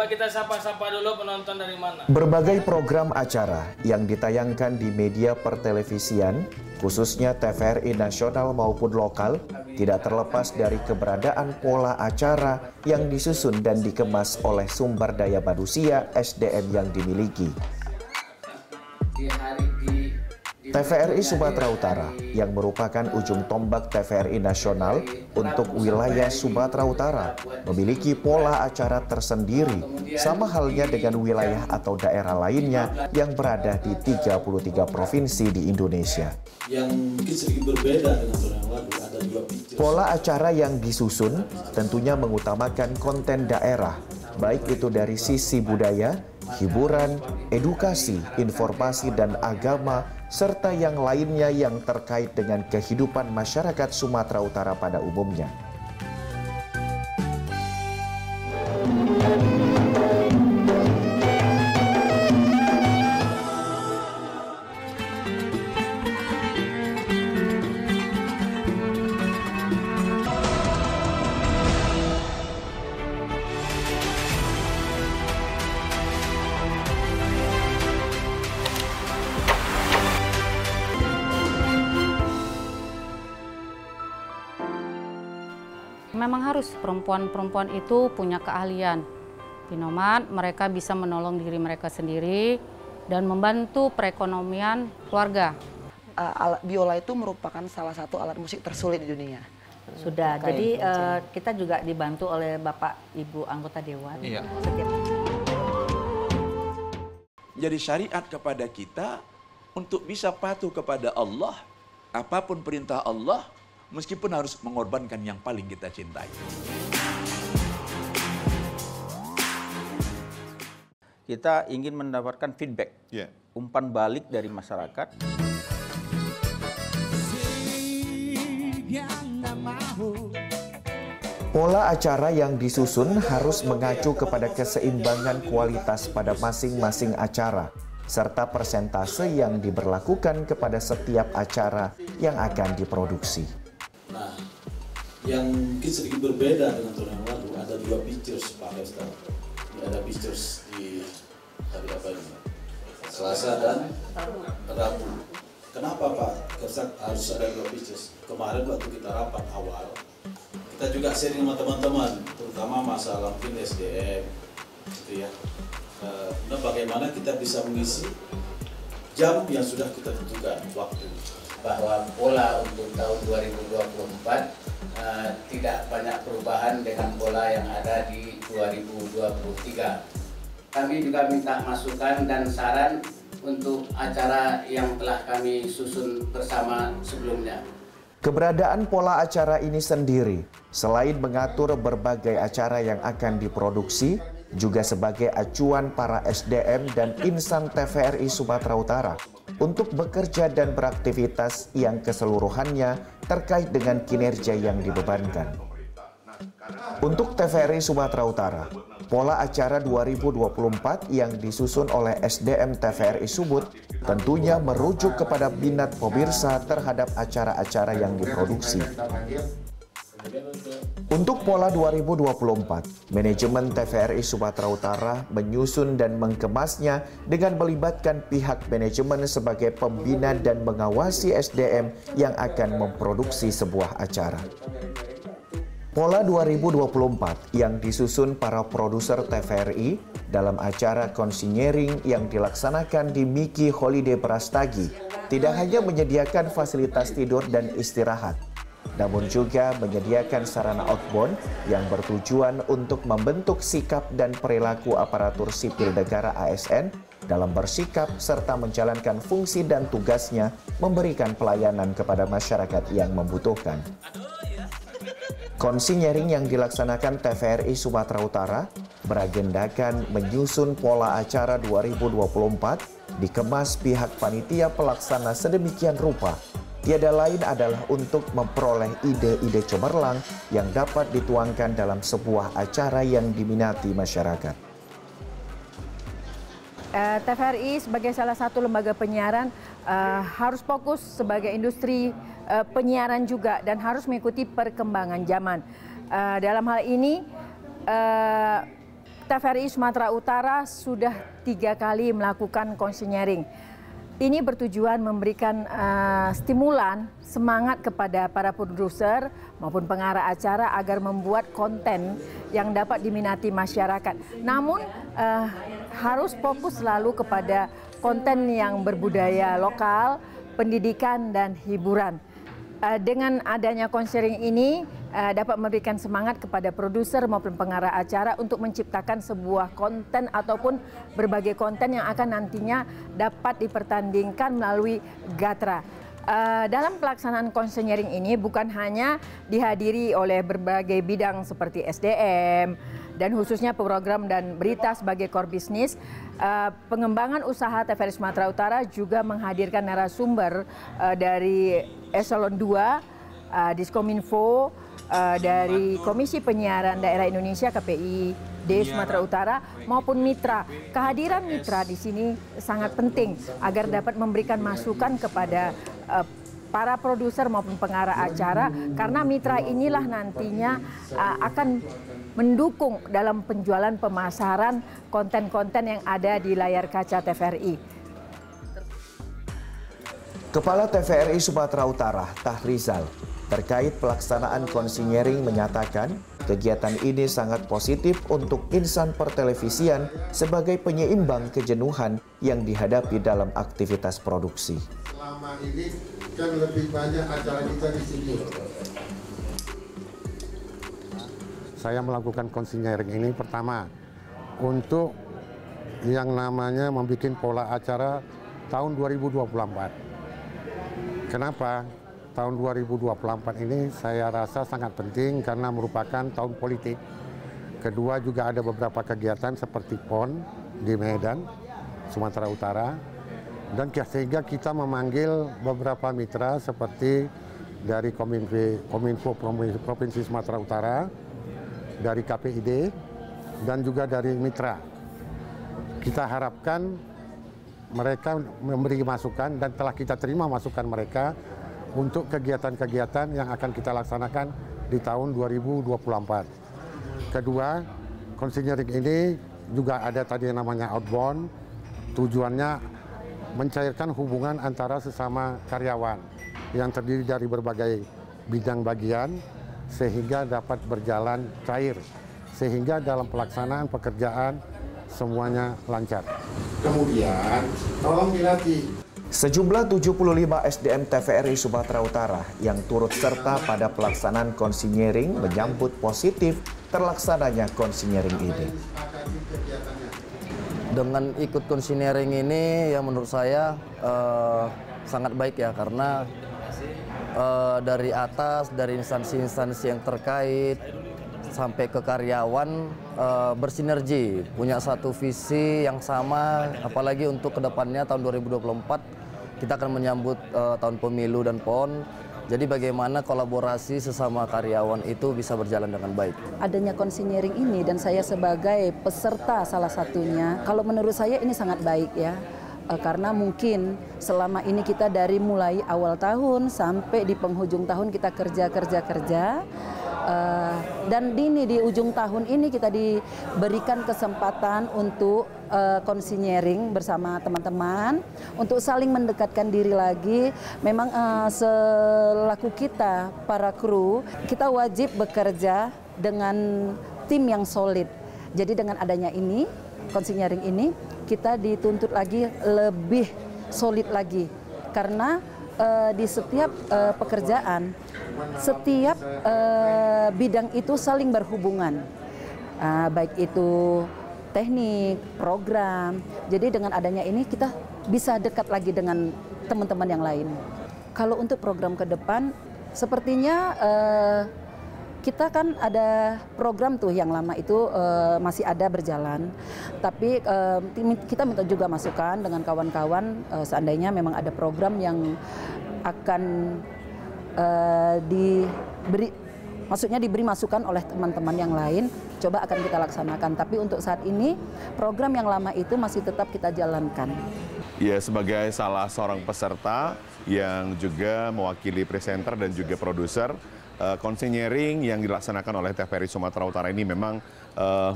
kita sapa-sapa dulu penonton dari mana. Berbagai program acara yang ditayangkan di media pertelevisian, khususnya TVRI nasional maupun lokal, tidak terlepas dari keberadaan pola acara yang disusun dan dikemas oleh sumber daya manusia SDM yang dimiliki. TVRI Sumatera Utara yang merupakan ujung tombak TVRI nasional untuk wilayah Sumatera Utara memiliki pola acara tersendiri, sama halnya dengan wilayah atau daerah lainnya yang berada di 33 provinsi di Indonesia. Yang mungkin sedikit berbeda dengan tahun yang lalu, ada 2 pictures. Pola acara yang disusun tentunya mengutamakan konten daerah, baik itu dari sisi budaya, hiburan, edukasi, informasi dan agama, serta yang lainnya yang terkait dengan kehidupan masyarakat Sumatera Utara pada umumnya. Memang harus perempuan-perempuan itu punya keahlian. Binoman, mereka bisa menolong diri mereka sendiri dan membantu perekonomian keluarga. Alat biola itu merupakan salah satu alat musik tersulit di dunia. Sudah, jadi kita juga dibantu oleh Bapak Ibu anggota Dewan. Iya. Setiap... Jadi syariat kepada kita untuk bisa patuh kepada Allah, apapun perintah Allah, meskipun harus mengorbankan yang paling kita cintai. Kita ingin mendapatkan feedback, umpan balik dari masyarakat. Pola acara yang disusun harus mengacu kepada keseimbangan kualitas pada masing-masing acara, serta persentase yang diberlakukan kepada setiap acara yang akan diproduksi. Nah, yang mungkin sedikit berbeda dengan tahun yang lalu, ada 2 pictures Pak Hesta. Ada pictures di hari apa ini? Selasa dan Rabu. Kenapa Pak Kersak harus ada 2 pictures? Kemarin waktu kita rapat awal, kita juga sharing sama teman-teman, terutama masalah mungkin SDM, gitu ya. Nah, bagaimana kita bisa mengisi jam yang sudah kita tentukan waktu. Bahwa pola untuk tahun 2024 tidak banyak perubahan dengan pola yang ada di 2023. Kami juga minta masukan dan saran untuk acara yang telah kami susun bersama sebelumnya. Keberadaan pola acara ini sendiri, selain mengatur berbagai acara yang akan diproduksi, juga sebagai acuan para SDM dan insan TVRI Sumatera Utara untuk bekerja dan beraktivitas yang keseluruhannya terkait dengan kinerja yang dibebankan. Untuk TVRI Sumatera Utara, pola acara 2024 yang disusun oleh SDM TVRI Sumut tentunya merujuk kepada minat pemirsa terhadap acara-acara yang diproduksi. Untuk pola 2024, manajemen TVRI Sumatera Utara menyusun dan mengemasnya dengan melibatkan pihak manajemen sebagai pembina dan mengawasi SDM yang akan memproduksi sebuah acara. Pola 2024 yang disusun para produser TVRI dalam acara konsinyering yang dilaksanakan di Miki Holiday Brastagi tidak hanya menyediakan fasilitas tidur dan istirahat, namun juga menyediakan sarana outbound yang bertujuan untuk membentuk sikap dan perilaku aparatur sipil negara ASN dalam bersikap serta menjalankan fungsi dan tugasnya memberikan pelayanan kepada masyarakat yang membutuhkan. Konsinyering yang dilaksanakan TVRI Sumatera Utara beragendakan menyusun pola acara 2024 dikemas pihak panitia pelaksana sedemikian rupa. Tiada lain adalah untuk memperoleh ide-ide cemerlang yang dapat dituangkan dalam sebuah acara yang diminati masyarakat. TVRI sebagai salah satu lembaga penyiaran harus fokus sebagai industri penyiaran juga dan harus mengikuti perkembangan zaman. Dalam hal ini TVRI Sumatera Utara sudah 3 kali melakukan konseling. Ini bertujuan memberikan stimulan, semangat kepada para produser maupun pengarah acara agar membuat konten yang dapat diminati masyarakat. Namun harus fokus selalu kepada konten yang berbudaya lokal, pendidikan dan hiburan. Dengan adanya konseling ini dapat memberikan semangat kepada produser maupun pengarah acara untuk menciptakan sebuah konten ataupun berbagai konten yang akan nantinya dapat dipertandingkan melalui Gatra. Dalam pelaksanaan konseling ini bukan hanya dihadiri oleh berbagai bidang seperti SDM dan khususnya program dan berita sebagai core bisnis, pengembangan usaha TVRI Sumatera Utara juga menghadirkan narasumber dari Eselon 2, Diskominfo, dari Komisi Penyiaran Daerah Indonesia KPID Sumatera Utara maupun mitra. Kehadiran mitra di sini sangat penting agar dapat memberikan masukan kepada para produser maupun pengarah acara, karena mitra inilah nantinya akan mendukung dalam penjualan pemasaran konten-konten yang ada di layar kaca TVRI. Kepala TVRI Sumatera Utara, Tahrizal, terkait pelaksanaan konsinyering menyatakan kegiatan ini sangat positif untuk insan pertelevisian sebagai penyeimbang kejenuhan yang dihadapi dalam aktivitas produksi. Selama ini kan lebih banyak acara kita di sini. Saya melakukan konsinyering ini pertama untuk yang namanya membuat pola acara tahun 2024. Kenapa? Tahun 2024 ini saya rasa sangat penting karena merupakan tahun politik. Kedua juga ada beberapa kegiatan seperti PON di Medan, Sumatera Utara. Dan sehingga kita memanggil beberapa mitra seperti dari Kominfo Provinsi Sumatera Utara, dari KPID, dan juga dari mitra. Kita harapkan mereka memberi masukan dan telah kita terima masukan mereka untuk kegiatan-kegiatan yang akan kita laksanakan di tahun 2024. Kedua, konsinyering ini juga ada tadi yang namanya outbound, tujuannya mencairkan hubungan antara sesama karyawan yang terdiri dari berbagai bidang bagian sehingga dapat berjalan cair, sehingga dalam pelaksanaan pekerjaan semuanya lancar. Kemudian, tolong dilatih. Sejumlah 75 SDM TVRI Sumatera Utara yang turut serta pada pelaksanaan konsinyering menyambut positif terlaksananya konsinyering ini. Dengan ikut konsinyering ini yang menurut saya sangat baik ya, karena dari atas, dari instansi-instansi yang terkait sampai ke karyawan bersinergi, punya satu visi yang sama, apalagi untuk kedepannya tahun 2024 kita akan menyambut tahun pemilu dan PON. Jadi bagaimana kolaborasi sesama karyawan itu bisa berjalan dengan baik. Adanya konsinyering ini dan saya sebagai peserta salah satunya, kalau menurut saya ini sangat baik ya. Karena mungkin selama ini kita dari mulai awal tahun sampai di penghujung tahun kita kerja. Dan di ujung tahun ini kita diberikan kesempatan untuk konsinyering bersama teman-teman untuk saling mendekatkan diri lagi. Memang selaku kita para kru, kita wajib bekerja dengan tim yang solid. Jadi dengan adanya ini, konsinyering ini, kita dituntut lagi lebih solid lagi. Karena di setiap pekerjaan, setiap bidang itu saling berhubungan, baik itu teknik, program. Jadi dengan adanya ini kita bisa dekat lagi dengan teman-teman yang lain. Kalau untuk program ke depan, sepertinya kita kan ada program tuh yang lama itu masih ada berjalan. Tapi kita minta juga masukan dengan kawan-kawan seandainya memang ada program yang akan diberi masukan oleh teman-teman yang lain, coba akan kita laksanakan. Tapi untuk saat ini program yang lama itu masih tetap kita jalankan. Ya, sebagai salah seorang peserta yang juga mewakili presenter dan juga produser, konsenyering yang dilaksanakan oleh TVRI Sumatera Utara ini memang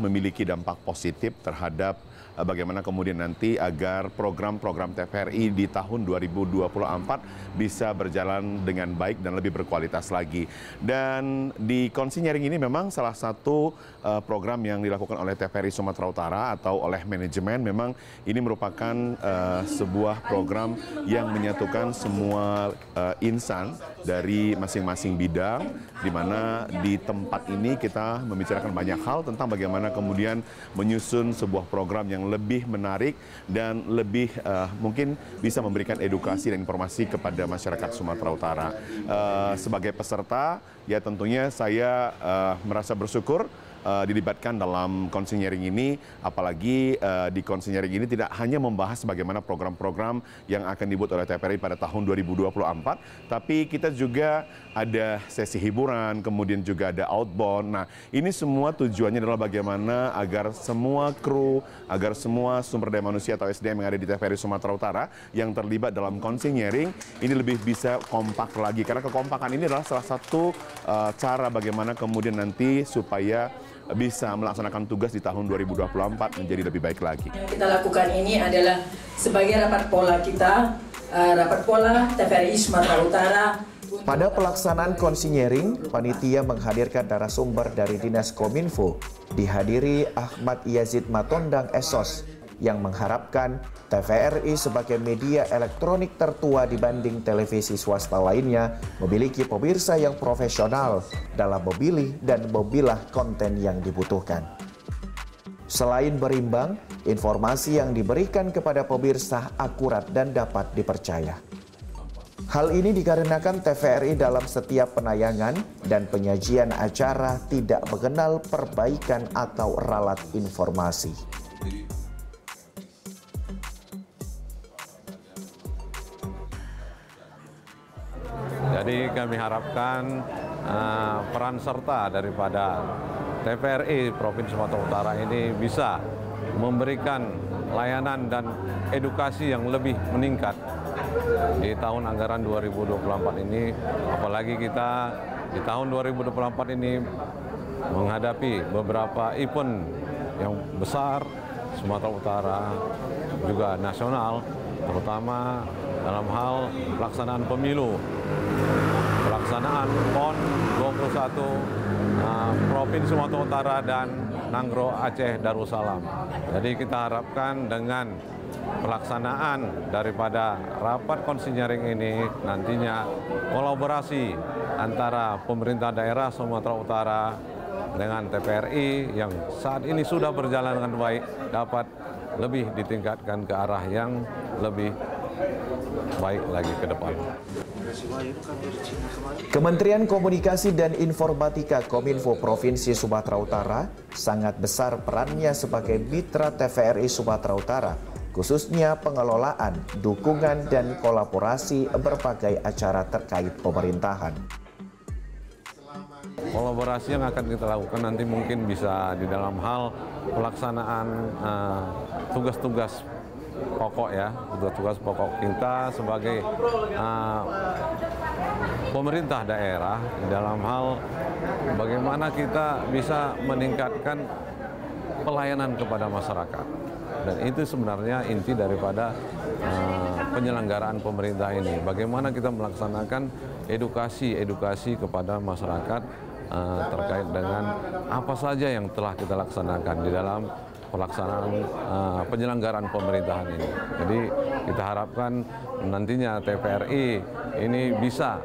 memiliki dampak positif terhadap bagaimana kemudian nanti agar program-program TVRI di tahun 2024 bisa berjalan dengan baik dan lebih berkualitas lagi. Dan di konsenyering ini memang salah satu program yang dilakukan oleh TVRI Sumatera Utara atau oleh manajemen, memang ini merupakan sebuah program yang menyatukan semua insan dari masing-masing bidang, di mana di tempat ini kita membicarakan banyak hal tentang bagaimana kemudian menyusun sebuah program yang lebih menarik dan lebih mungkin bisa memberikan edukasi dan informasi kepada masyarakat Sumatera Utara. Sebagai peserta, ya tentunya saya merasa bersyukur dilibatkan dalam konsenyering ini, apalagi di konsenyering ini tidak hanya membahas bagaimana program-program yang akan dibuat oleh TVRI pada tahun 2024, tapi kita juga ada sesi hiburan, kemudian juga ada outbound. Nah, ini semua tujuannya adalah bagaimana agar semua kru, agar semua sumber daya manusia atau SDM yang ada di TVRI Sumatera Utara yang terlibat dalam konsenyering ini lebih bisa kompak lagi, karena kekompakan ini adalah salah satu cara bagaimana kemudian nanti supaya bisa melaksanakan tugas di tahun 2024 menjadi lebih baik lagi. Yang kita lakukan ini adalah sebagai rapat pola kita, rapat pola TVRI Sumatera Utara. Pada pelaksanaan konsenyering, panitia menghadirkan narasumber dari Dinas Kominfo, dihadiri Ahmad Yazid Matondang Esos, yang mengharapkan TVRI sebagai media elektronik tertua dibanding televisi swasta lainnya memiliki pemirsa yang profesional dalam memilih dan memilah konten yang dibutuhkan. Selain berimbang, informasi yang diberikan kepada pemirsa akurat dan dapat dipercaya. Hal ini dikarenakan TVRI dalam setiap penayangan dan penyajian acara tidak mengenal perbaikan atau ralat informasi. Jadi kami harapkan peran serta daripada TVRI Provinsi Sumatera Utara ini bisa memberikan layanan dan edukasi yang lebih meningkat di tahun anggaran 2024 ini. Apalagi kita di tahun 2024 ini menghadapi beberapa event yang besar Sumatera Utara, juga nasional, terutama dalam hal pelaksanaan pemilu, pelaksanaan PON 21 Provinsi Sumatera Utara dan Nanggro Aceh Darussalam. Jadi kita harapkan dengan pelaksanaan daripada rapat konsenyering ini nantinya kolaborasi antara pemerintah daerah Sumatera Utara dengan TVRI yang saat ini sudah berjalan dengan baik dapat lebih ditingkatkan ke arah yang lebih baik lagi ke depan. Kementerian Komunikasi dan Informatika Kominfo Provinsi Sumatera Utara sangat besar perannya sebagai mitra TVRI Sumatera Utara, khususnya pengelolaan, dukungan, dan kolaborasi berbagai acara terkait pemerintahan. Kolaborasi yang akan kita lakukan nanti mungkin bisa di dalam hal pelaksanaan tugas-tugas pokok ya, tugas-tugas pokok kita sebagai pemerintah daerah di dalam hal bagaimana kita bisa meningkatkan pelayanan kepada masyarakat. Dan itu sebenarnya inti daripada penyelenggaraan pemerintah ini. Bagaimana kita melaksanakan edukasi kepada masyarakat terkait dengan apa saja yang telah kita laksanakan di dalam pelaksanaan penyelenggaraan pemerintahan ini. Jadi kita harapkan nantinya TVRI ini bisa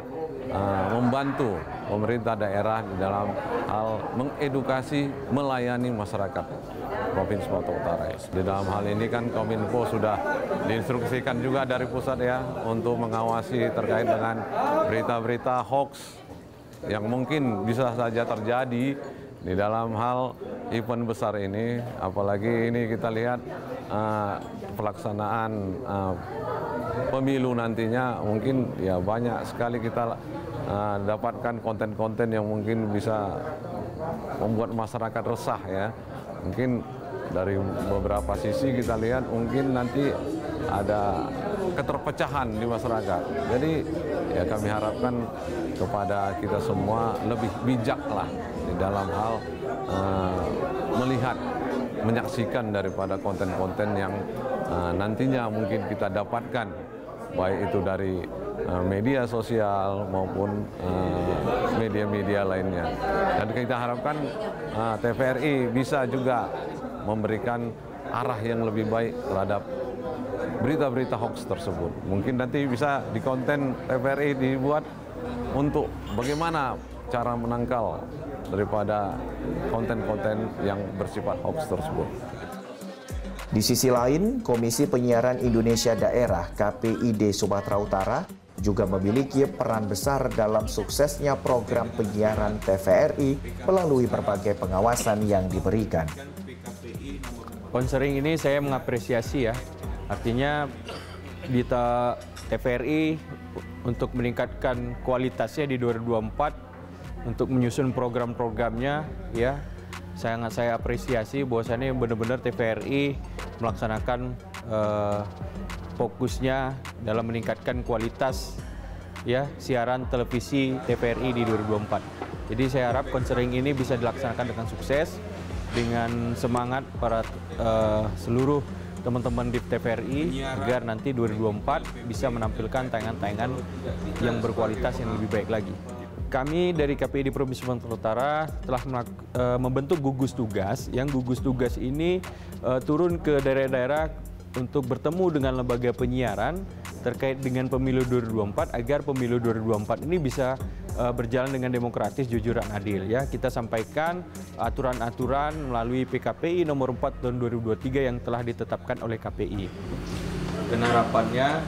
membantu pemerintah daerah di dalam hal mengedukasi, melayani masyarakat Provinsi Sumatera Utara. Di dalam hal ini kan Kominfo sudah diinstruksikan juga dari pusat ya untuk mengawasi terkait dengan berita-berita hoax yang mungkin bisa saja terjadi di dalam hal event besar ini. Apalagi ini kita lihat pelaksanaan pemilu nantinya mungkin ya banyak sekali kita dapatkan konten-konten yang mungkin bisa membuat masyarakat resah ya. Mungkin dari beberapa sisi kita lihat mungkin nanti ada keterpecahan di masyarakat. Jadi ya kami harapkan kepada kita semua lebih bijak lah di dalam hal melihat, menyaksikan daripada konten-konten yang nantinya mungkin kita dapatkan, baik itu dari media sosial maupun media-media lainnya. Dan kita harapkan TVRI bisa juga memberikan arah yang lebih baik terhadap berita-berita hoax tersebut. Mungkin nanti bisa di konten TVRI dibuat untuk bagaimana cara menangkal daripada konten-konten yang bersifat hoax tersebut. Di sisi lain, Komisi Penyiaran Indonesia Daerah KPID Sumatera Utara juga memiliki peran besar dalam suksesnya program penyiaran TVRI melalui berbagai pengawasan yang diberikan. Konseling ini saya mengapresiasi ya, artinya di TVRI untuk meningkatkan kualitasnya di 2024 untuk menyusun program-programnya ya, sangat saya apresiasi bahwasannya benar-benar TVRI melaksanakan fokusnya dalam meningkatkan kualitas ya siaran televisi TVRI di 2024. Jadi saya harap konseling ini bisa dilaksanakan dengan sukses, dengan semangat para seluruh teman-teman di TVRI agar nanti 2024 bisa menampilkan tayangan-tayangan yang berkualitas yang lebih baik lagi. Kami dari KPID Provinsi Sumatera Utara telah membentuk gugus tugas, yang gugus tugas ini turun ke daerah-daerah untuk bertemu dengan lembaga penyiaran terkait dengan pemilu 2024 agar pemilu 2024 ini bisa berjalan dengan demokratis, jujur, dan adil. Ya, kita sampaikan aturan-aturan melalui PKPI nomor 4 tahun 2023 yang telah ditetapkan oleh KPI. Dan harapannya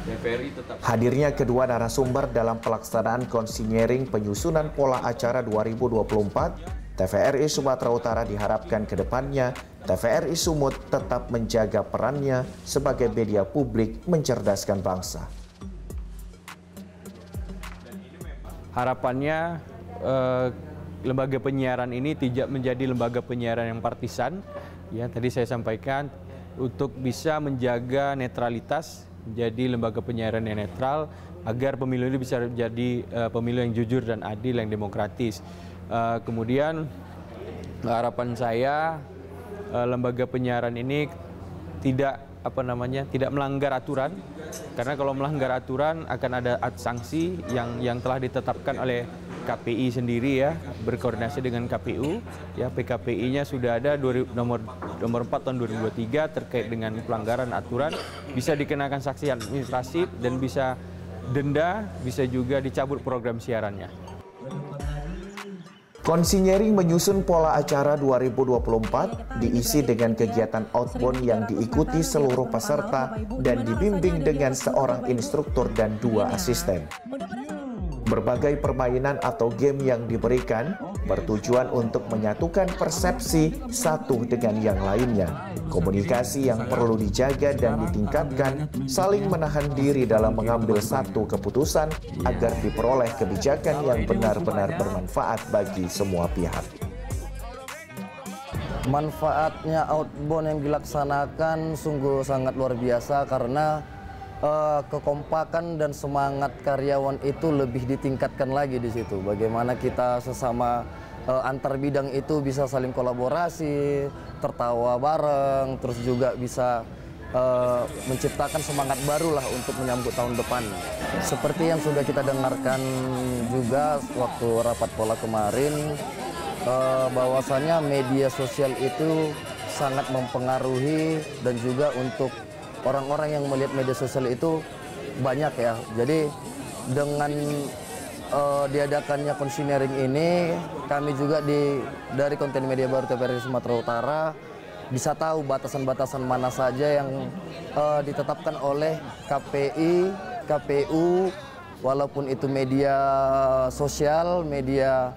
TVRI tetap... Hadirnya kedua narasumber dalam pelaksanaan konsinyering penyusunan pola acara 2024, TVRI Sumatera Utara diharapkan ke depannya TVRI Sumut tetap menjaga perannya sebagai media publik mencerdaskan bangsa. Harapannya lembaga penyiaran ini tidak menjadi lembaga penyiaran yang partisan. Ya, tadi saya sampaikan untuk bisa menjaga netralitas, menjadi lembaga penyiaran yang netral agar pemilu ini bisa menjadi pemilu yang jujur dan adil, yang demokratis. Kemudian harapan saya lembaga penyiaran ini tidak melanggar aturan, karena kalau melanggar aturan akan ada sanksi yang telah ditetapkan oleh KPI sendiri ya, berkoordinasi dengan KPU ya. PKPI-nya sudah ada nomor 4 tahun 2023 terkait dengan pelanggaran aturan, bisa dikenakan sanksi administratif dan bisa denda, bisa juga dicabut program siarannya. Konsinyering menyusun pola acara 2024 diisi dengan kegiatan outbound yang diikuti seluruh peserta dan dibimbing dengan seorang instruktur dan 2 asisten. Berbagai permainan atau game yang diberikan bertujuan untuk menyatukan persepsi satu dengan yang lainnya. Komunikasi yang perlu dijaga dan ditingkatkan, saling menahan diri dalam mengambil satu keputusan agar diperoleh kebijakan yang benar-benar bermanfaat bagi semua pihak. Manfaatnya outbound yang dilaksanakan sungguh sangat luar biasa karena kekompakan dan semangat karyawan itu lebih ditingkatkan lagi di situ. Bagaimana kita sesama antar bidang itu bisa saling kolaborasi, tertawa bareng, terus juga bisa menciptakan semangat baru lah untuk menyambut tahun depan. Seperti yang sudah kita dengarkan juga waktu rapat pola kemarin, bahwasannya media sosial itu sangat mempengaruhi dan juga untuk orang-orang yang melihat media sosial itu banyak ya. Jadi dengan diadakannya konsinyering ini, kami juga dari konten media baru TVRI Sumatera Utara bisa tahu batasan-batasan mana saja yang ditetapkan oleh KPI, KPU, walaupun itu media sosial, media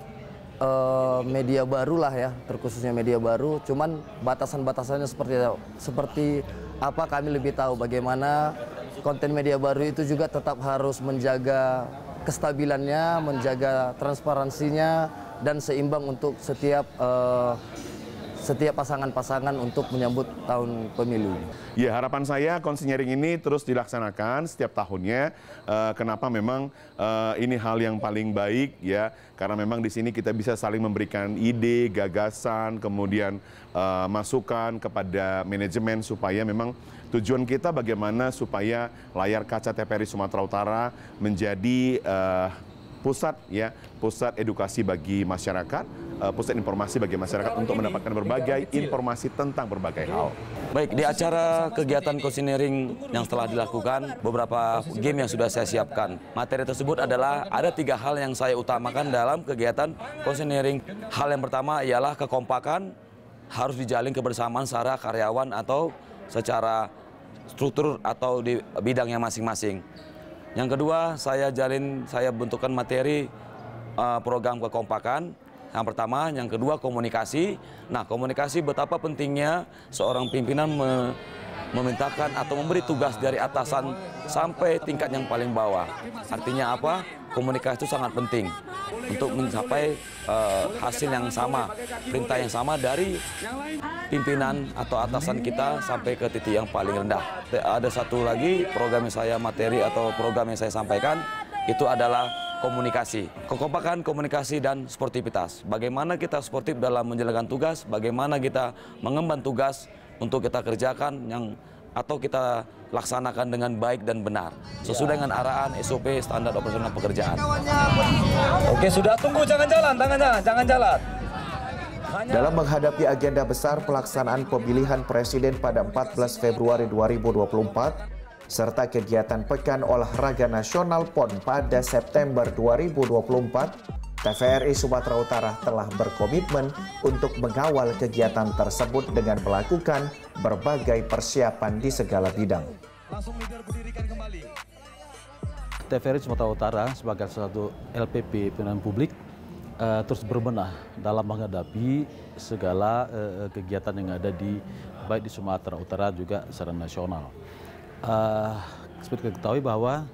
baru lah ya, terkhususnya media baru. Cuman batasan-batasannya seperti apa kami lebih tahu. Bagaimana konten media baru itu juga tetap harus menjaga kestabilannya, menjaga transparansinya dan seimbang untuk setiap setiap pasangan-pasangan untuk menyambut tahun pemilu. Ya, harapan saya konseling ini terus dilaksanakan setiap tahunnya. Kenapa memang ini hal yang paling baik ya, karena memang di sini kita bisa saling memberikan ide, gagasan, kemudian masukan kepada manajemen supaya memang tujuan kita bagaimana supaya layar kaca TVRI Sumatera Utara menjadi pusat edukasi bagi masyarakat, pusat informasi bagi masyarakat untuk mendapatkan berbagai informasi tentang berbagai hal. Baik, di acara kegiatan konseling yang telah dilakukan, beberapa game yang sudah saya siapkan. Materi tersebut adalah ada 3 hal yang saya utamakan dalam kegiatan konseling. Hal yang pertama ialah kekompakan, harus dijalin kebersamaan secara karyawan atau secara struktur atau di bidangnya masing-masing. Yang kedua, saya bentukkan materi program kekompakan. Yang pertama, yang kedua komunikasi. Nah, komunikasi betapa pentingnya seorang pimpinan memintakan atau memberi tugas dari atasan sampai tingkat yang paling bawah. Artinya apa? Komunikasi itu sangat penting untuk mencapai hasil yang sama, perintah yang sama dari pimpinan atau atasan kita sampai ke titik yang paling rendah. Ada satu lagi program yang saya materi atau program yang saya sampaikan, itu adalah komunikasi. Kekompakan, komunikasi, dan sportivitas. Bagaimana kita sportif dalam menjalankan tugas, bagaimana kita mengemban tugas untuk kita kerjakan atau kita laksanakan dengan baik dan benar sesuai dengan arahan SOP standar operasional pekerjaan. Oke, sudah tunggu, jangan jalan, jangan jalan. Dalam menghadapi agenda besar pelaksanaan pemilihan presiden pada 14 Februari 2024 serta kegiatan Pekan Olahraga Nasional PON pada September 2024, TVRI Sumatera Utara telah berkomitmen untuk mengawal kegiatan tersebut dengan melakukan berbagai persiapan di segala bidang. TVRI Sumatera Utara sebagai satu LPP pelayanan publik terus berbenah dalam menghadapi segala kegiatan yang ada baik di Sumatera Utara juga secara nasional. Seperti kita ketahui bahwa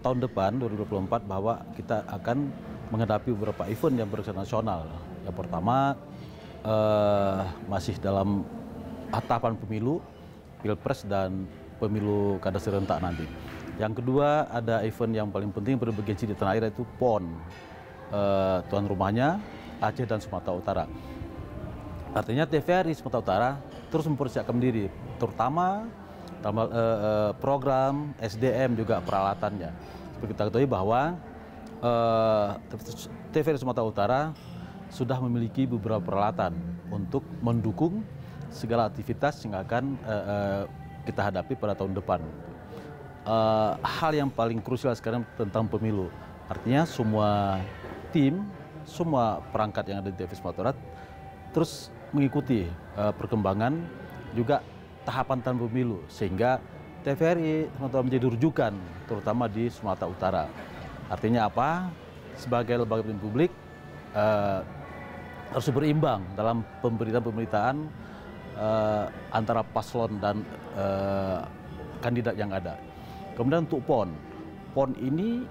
tahun depan 2024 bahwa kita akan menghadapi beberapa event yang bersifat nasional. Yang pertama masih dalam tahapan pemilu, pilpres dan pemilu kada serentak nanti. Yang kedua ada event yang paling penting bergensi di tanah air yaitu PON. Tuan rumahnya Aceh dan Sumatera Utara. Artinya TVRI Sumatera Utara terus mempersiapkan diri, terutama dalam program SDM juga peralatannya. Seperti kita ketahui bahwa TVRI Sumatera Utara sudah memiliki beberapa peralatan untuk mendukung segala aktivitas yang akan kita hadapi pada tahun depan. Hal yang paling krusial sekarang tentang pemilu, artinya semua tim, semua perangkat yang ada di TVRI Sumatera Utara terus mengikuti perkembangan juga tahapan tahun pemilu, sehingga TVRI Sumatera Utara menjadi rujukan terutama di Sumatera Utara. Artinya apa? Sebagai lembaga pelayanan publik harus berimbang dalam pemberitaan antara paslon dan kandidat yang ada. Kemudian untuk PON ini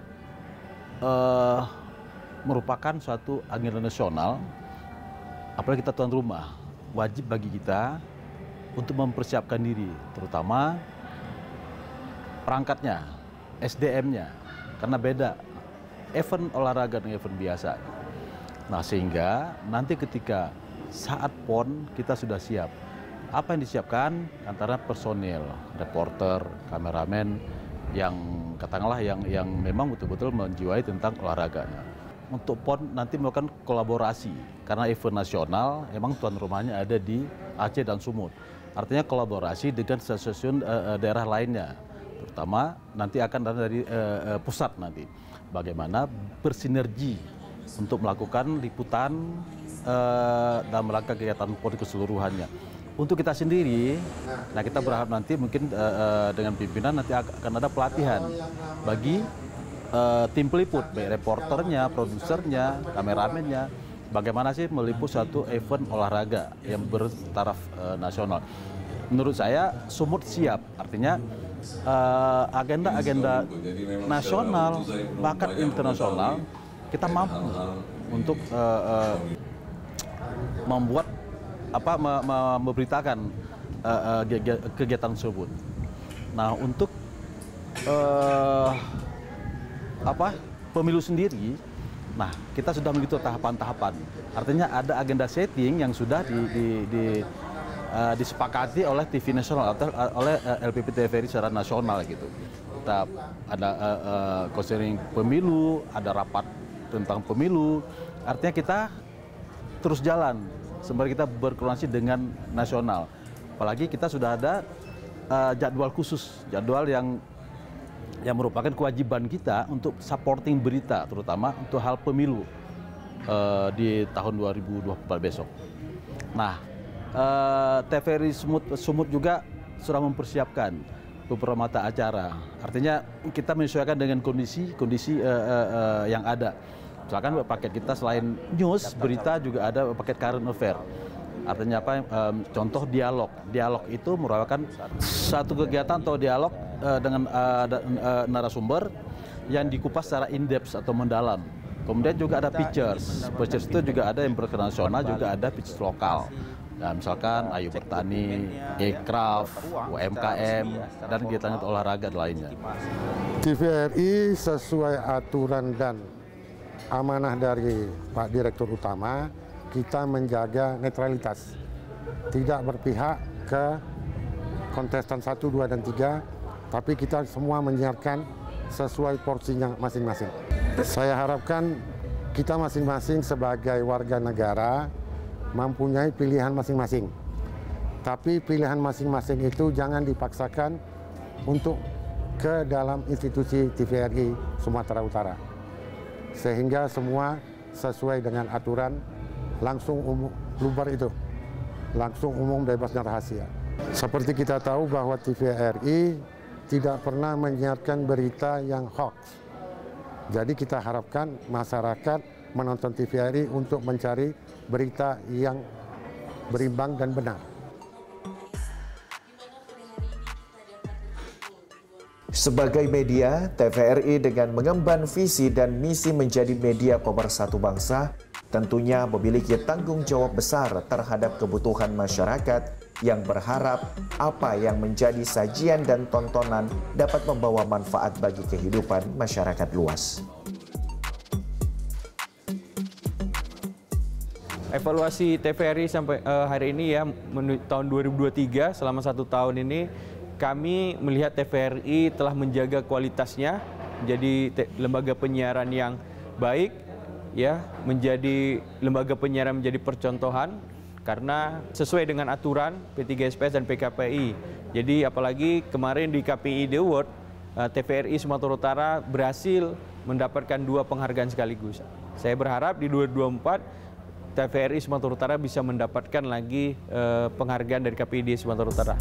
merupakan suatu agenda nasional, apalagi kita tuan rumah, wajib bagi kita untuk mempersiapkan diri, terutama perangkatnya, SDM-nya, karena beda event olahraga dengan event biasa. Nah, sehingga nanti ketika saat PON kita sudah siap. Apa yang disiapkan? Antara personil, reporter, kameramen, yang katakanlah yang memang betul-betul menjiwai tentang olahraganya. Untuk PON nanti melakukan kolaborasi, karena event nasional memang tuan rumahnya ada di Aceh dan Sumut. Artinya kolaborasi dengan stasiun daerah lainnya, terutama nanti akan dari pusat nanti. Bagaimana bersinergi untuk melakukan liputan dalam rangka kegiatan PON keseluruhannya. Untuk kita sendiri, nah kita berharap nanti mungkin dengan pimpinan nanti akan ada pelatihan bagi tim peliput, baik reporternya, produsernya, kameramennya, bagaimana sih meliput satu event olahraga yang bertaraf nasional. Menurut saya Sumut siap, artinya agenda-agenda nasional bahkan internasional kita mampu untuk membuat memberitakan kegiatan tersebut. Nah, untuk pemilu sendiri, nah kita sudah mengikuti tahapan-tahapan. Artinya ada agenda setting yang sudah disepakati oleh TV nasional atau oleh LPP TVRI secara nasional gitu. Kita ada considering pemilu, ada rapat tentang pemilu. Artinya kita terus jalan sembari kita berkoordinasi dengan nasional. Apalagi kita sudah ada jadwal khusus, jadwal yang merupakan kewajiban kita untuk supporting berita, terutama untuk hal pemilu di tahun 2024 besok. Nah, TVRI Sumut juga sudah mempersiapkan beberapa mata acara. Artinya kita menyesuaikan dengan kondisi yang ada. Misalkan paket kita selain news, berita juga ada paket current affair. Artinya apa? Contoh dialog. Dialog itu merupakan satu kegiatan atau dialog dengan narasumber yang dikupas secara in-depth atau mendalam. Kemudian juga ada pictures. Pictures itu juga ada yang berkenasional, juga ada pictures lokal. Nah, misalkan Ayu Bertani, Ekraf, UMKM, dan kegiatan olahraga lainnya. TVRI sesuai aturan dan amanah dari Pak Direktur Utama, kita menjaga netralitas. Tidak berpihak ke kontestan 1, 2, dan 3, tapi kita semua menyiarkan sesuai porsinya masing-masing. Saya harapkan kita masing-masing sebagai warga negara mempunyai pilihan masing-masing. Tapi pilihan masing-masing itu jangan dipaksakan untuk ke dalam institusi TVRI Sumatera Utara. Sehingga semua sesuai dengan aturan, langsung lubar itu. Langsung umum, bebas, dan rahasia. Seperti kita tahu bahwa TVRI tidak pernah menyiarkan berita yang hoax. Jadi kita harapkan masyarakat menonton TVRI untuk mencari berita yang berimbang dan benar. Sebagai media, TVRI dengan mengemban visi dan misi menjadi media pemersatu bangsa, tentunya memiliki tanggung jawab besar terhadap kebutuhan masyarakat yang berharap apa yang menjadi sajian dan tontonan dapat membawa manfaat bagi kehidupan masyarakat luas. Evaluasi TVRI sampai hari ini ya, tahun 2023 selama 1 tahun ini kami melihat TVRI telah menjaga kualitasnya, menjadi lembaga penyiaran yang baik, ya, menjadi lembaga penyiaran menjadi percontohan karena sesuai dengan aturan P3SPS dan PKPI. Jadi apalagi kemarin di KPI The Award, TVRI Sumatera Utara berhasil mendapatkan 2 penghargaan sekaligus. Saya berharap di 2024 TVRI Sumatera Utara bisa mendapatkan lagi penghargaan dari KPID Sumatera Utara.